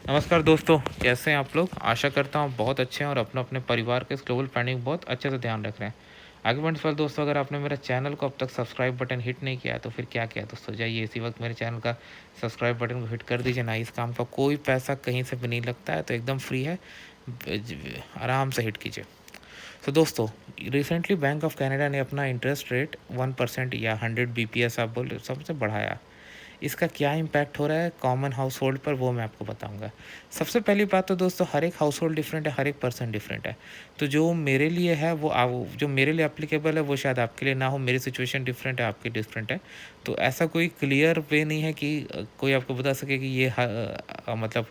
नमस्कार दोस्तों, कैसे हैं आप लोग? आशा करता हूँ बहुत अच्छे हैं और अपने अपने परिवार के इस ग्लोबल प्लानिंग बहुत अच्छे से ध्यान रख रहे हैं। आगे बढ़ने से पहले दोस्तों, अगर आपने मेरे चैनल को अब तक सब्सक्राइब बटन हिट नहीं किया है तो फिर क्या किया है दोस्तों, जाइए इसी वक्त मेरे चैनल का सब्सक्राइब बटन को हिट कर दीजिए ना। इस काम का कोई पैसा कहीं से भी नहीं लगता है, तो एकदम फ्री है। आराम से हिट कीजिए। तो दोस्तों, रिसेंटली बैंक ऑफ कनाडा ने अपना इंटरेस्ट रेट 1% या 100 bps आप बोल सबसे बढ़ाया। इसका क्या इम्पैक्ट हो रहा है कॉमन हाउस होल्ड पर, वो मैं आपको बताऊंगा। सबसे पहली बात तो दोस्तों, हर एक हाउस होल्ड डिफरेंट है, हर एक पर्सन डिफरेंट है। तो जो मेरे लिए है वो जो मेरे लिए एप्लीकेबल है वो शायद आपके लिए ना हो। मेरी सिचुएशन डिफरेंट है, आपकी डिफरेंट है। तो ऐसा कोई क्लियर वे नहीं है कि कोई आपको बता सके कि ये मतलब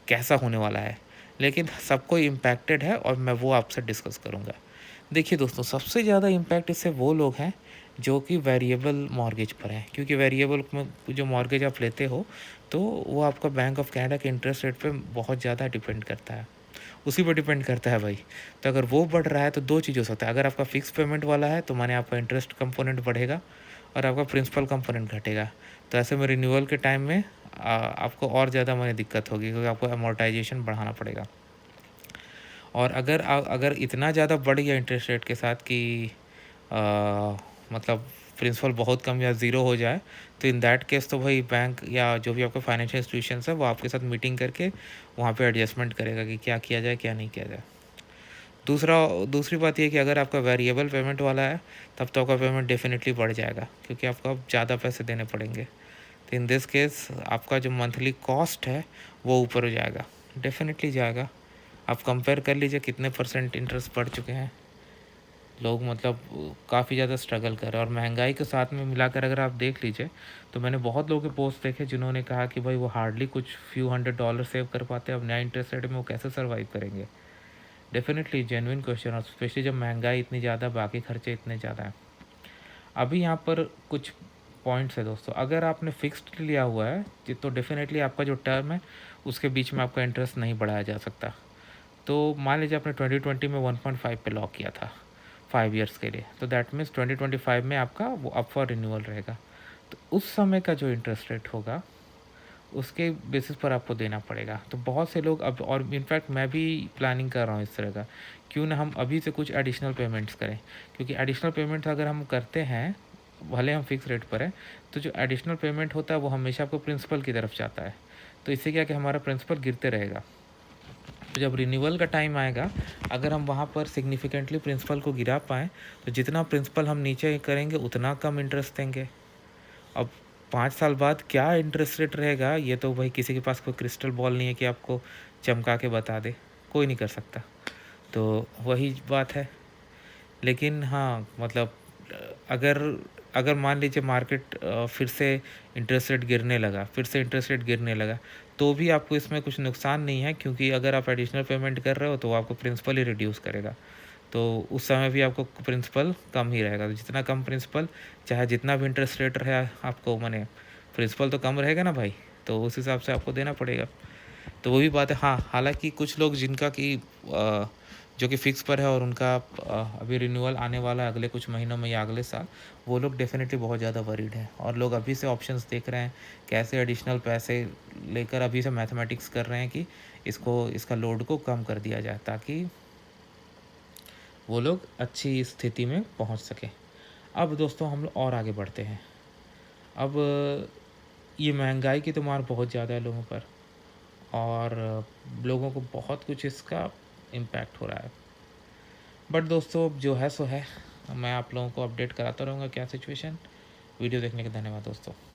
कैसा होने वाला है। लेकिन सबको इम्पैक्टेड है और मैं वो आपसे डिस्कस करूँगा। देखिए दोस्तों, सबसे ज़्यादा इम्पैक्ट इससे वो लोग हैं जो कि वेरिएबल मॉर्गेज पर हैं, क्योंकि वेरिएबल में जो मॉर्गेज आप लेते हो तो वो आपका बैंक ऑफ कनाडा के इंटरेस्ट रेट पे बहुत ज़्यादा डिपेंड करता है। उसी पर डिपेंड करता है भाई। तो अगर वो बढ़ रहा है तो दो चीज़ हो सकता है। अगर आपका फिक्स पेमेंट वाला है तो माने आपका इंटरेस्ट कंपोनेंट बढ़ेगा और आपका प्रिंसिपल कंपोनेंट घटेगा। तो ऐसे में रिन्यूअल के टाइम में आपको और ज़्यादा माने दिक्कत होगी, क्योंकि आपको अमोर्टाइजेशन बढ़ाना पड़ेगा। और अगर इतना ज़्यादा बढ़ गया इंटरेस्ट रेट के साथ कि मतलब प्रिंसिपल बहुत कम या ज़ीरो हो जाए, तो इन दैट केस तो भाई बैंक या जो भी आपका फाइनेंशियल इंस्टीट्यूशंस है वो आपके साथ मीटिंग करके वहाँ पे एडजस्टमेंट करेगा कि क्या किया जाए क्या नहीं किया जाए। दूसरी बात ये कि अगर आपका वेरिएबल पेमेंट वाला है तब तो आपका पेमेंट डेफिनेटली बढ़ जाएगा, क्योंकि आपको अब ज़्यादा पैसे देने पड़ेंगे। तो इन दिस केस आपका जो मंथली कॉस्ट है वो ऊपर हो जाएगा, डेफिनेटली जाएगा। आप कंपेयर कर लीजिए कितने परसेंट इंटरेस्ट बढ़ चुके हैं। लोग मतलब काफ़ी ज़्यादा स्ट्रगल कर रहे हैं, और महंगाई के साथ में मिलाकर अगर आप देख लीजिए तो मैंने बहुत लोगों के पोस्ट देखे जिन्होंने कहा कि भाई वो हार्डली कुछ फ्यू $100 सेव कर पाते हैं। अब नया इंटरेस्ट रेट में वो कैसे सर्वाइव करेंगे? डेफिनेटली जेन्युइन क्वेश्चन, और स्पेशली जब महंगाई इतनी ज़्यादा, बाकी खर्चे इतने ज़्यादा हैं। अभी यहाँ पर कुछ पॉइंट्स है दोस्तों। अगर आपने फिक्स्ड लिया हुआ है तो डेफिनेटली आपका जो टर्म है उसके बीच में आपका इंटरेस्ट नहीं बढ़ाया जा सकता। तो मान लीजिए आपने 2020 में 1.5 पे लॉक किया था 5 ईयर्स के लिए, तो दैट मीन्स 2025 में आपका वो अप फॉर रिन्यूअल रहेगा। तो उस समय का जो इंटरेस्ट रेट होगा उसके बेसिस पर आपको देना पड़ेगा। तो बहुत से लोग अब, और इनफैक्ट मैं भी प्लानिंग कर रहा हूँ इस तरह का, क्यों ना हम अभी से कुछ एडिशनल पेमेंट्स करें। क्योंकि एडिशनल पेमेंट्स अगर हम करते हैं, भले हम फिक्स रेट पर हैं, तो जो एडिशनल पेमेंट होता है वो हमेशा आपको प्रिंसिपल की तरफ जाता है। तो इससे क्या कि हमारा प्रिंसिपल गिरते रहेगा। तो जब रिन्यूअल का टाइम आएगा, अगर हम वहाँ पर सिग्निफिकेंटली प्रिंसिपल को गिरा पाएँ, तो जितना प्रिंसिपल हम नीचे करेंगे उतना कम इंटरेस्ट देंगे। अब 5 साल बाद क्या इंटरेस्ट रेट रहेगा, ये तो भाई किसी के पास कोई क्रिस्टल बॉल नहीं है कि आपको चमका के बता दे, कोई नहीं कर सकता। तो वही बात है। लेकिन हाँ, मतलब अगर अगर मान लीजिए मार्केट फिर से इंटरेस्ट रेट गिरने लगा, तो भी आपको इसमें कुछ नुकसान नहीं है, क्योंकि अगर आप एडिशनल पेमेंट कर रहे हो तो आपको प्रिंसिपल ही रिड्यूस करेगा। तो उस समय भी आपको प्रिंसिपल कम ही रहेगा। तो जितना कम प्रिंसिपल, चाहे जितना भी इंटरेस्ट रेट रहे आपको, माने प्रिंसिपल तो कम रहेगा ना भाई, तो उस हिसाब से आपको देना पड़ेगा। तो वो भी बात है। हाँ, हालांकि कुछ लोग जिनका कि जो कि फ़िक्स पर है और उनका अभी रिन्यूअल आने वाला है अगले कुछ महीनों में या अगले साल, वो लोग डेफ़िनेटली बहुत ज़्यादा वरीड हैं, और लोग अभी से ऑप्शंस देख रहे हैं कैसे एडिशनल पैसे लेकर, अभी से मैथमेटिक्स कर रहे हैं कि इसका लोड को कम कर दिया जाए, ताकि वो लोग अच्छी स्थिति में पहुंच सकें। अब दोस्तों हम लोग और आगे बढ़ते हैं। अब ये महंगाई की तो मार बहुत ज़्यादा है लोगों पर, और लोगों को बहुत कुछ इसका इम्पैक्ट हो रहा है। बट दोस्तों जो है सो है, मैं आप लोगों को अपडेट कराता रहूँगा क्या सिचुएशन। वीडियो देखने के धन्यवाद दोस्तों।